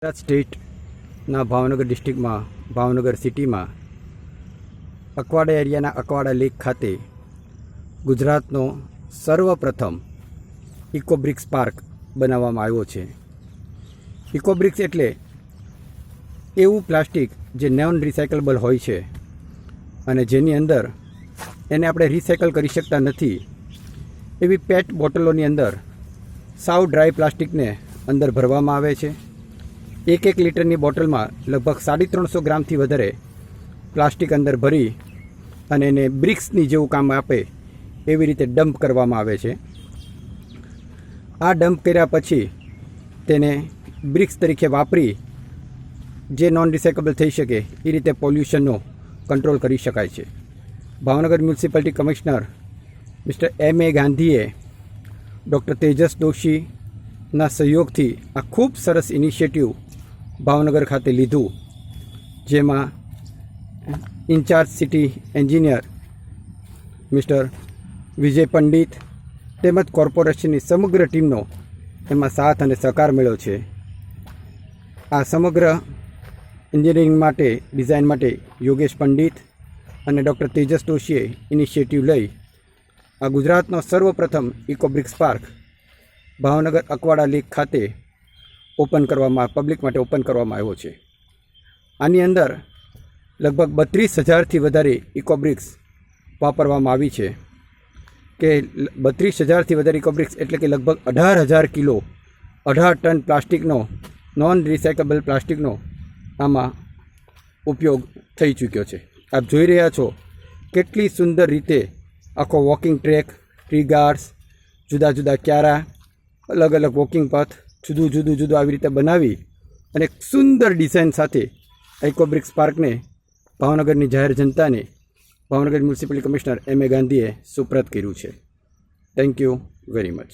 ગુજરાત સ્ટેટના ભાવનગર ડિસ્ટ્રિક્ટમાં ભાવનગર સિટીમાં અકવાડા એરિયાના અકવાડા લેક ખાતે ગુજરાતનો સર્વપ્રથમ ઇકોબ્રિક્સ પાર્ક બનાવવામાં આવ્યો છે. ઇકોબ્રિક્સ એટલે એવું પ્લાસ્ટિક જે નોન રિસાયકલેબલ હોય છે અને જેની અંદર એને આપણે રિસાયકલ કરી શકતા નથી એવી પેટ બોટલોની અંદર સાવ ડ્રાય પ્લાસ્ટિકને અંદર ભરવામાં આવે છે. એક લીટરની બોટલમાં લગભગ 350 ગ્રામથી વધારે પ્લાસ્ટિક અંદર ભરી અને એને બ્રિક્સની જેવું કામ આપે એવી રીતે ડમ્પ કરવામાં આવે છે. આ ડમ્પ કર્યા પછી તેને બ્રિક્સ તરીકે વાપરી જે નોન રિસાયકેબલ થઈ શકે એ રીતે પોલ્યુશનનો કંટ્રોલ કરી શકાય છે. Bhavnagar municipality commissioner mister M.A. ગાંધીએ ડૉક્ટર તેજસ દોશીના સહયોગથી આ ખૂબ સરસ ઇનિશિયેટિવ ભાવનગર ખાતે લીધું, જેમાં ઇન્ચાર્જ સિટી એન્જિનિયર મિસ્ટર વિજય પંડિત તેમજ કોર્પોરેશનની સમગ્ર ટીમનો એમાં સાથ અને સહકાર મળ્યો છે. આ સમગ્ર એન્જિનિયરિંગ માટે ડિઝાઇન માટે યોગેશ પંડિત અને ડૉક્ટર તેજસ દોશીએ ઇનિશિયેટિવ લઈ આ ગુજરાતનો સર્વપ્રથમ ઇકોબ્રિક્સ પાર્ક ભાવનગર અકવાડા લેક ખાતે પબ્લિક માટે ઓપન કરવામાં આવ્યો છે. આની અંદર લગભગ 32,000થી વધારે ઇકોબ્રિક્સ વાપરવામાં આવી છે કે 32,000થી વધારે ઇકોબ્રિક્સ એટલે કે લગભગ 18,000 કિલો 18 ટન પ્લાસ્ટિકનો નોન રિસાયકેબલ પ્લાસ્ટિકનો આમાં ઉપયોગ થઈ ચૂક્યો છે. આપ જોઈ રહ્યા છો કેટલી સુંદર રીતે આખો વોકિંગ ટ્રેક, ટ્રી ગાર્ડ્સ, જુદા જુદા ક્યારા, અલગ અલગ વોકિંગ પાથ જુદું આવી રીતે બનાવી અને એક સુંદર ડિઝાઇન સાથે ઇકોબ્રિક્સ પાર્કને ભાવનગરની જાહેર જનતાને ભાવનગર મ્યુનિસિપલ કમિશનર M.A. ગાંધીએ સુપ્રત કર્યું છે. Thank you very much.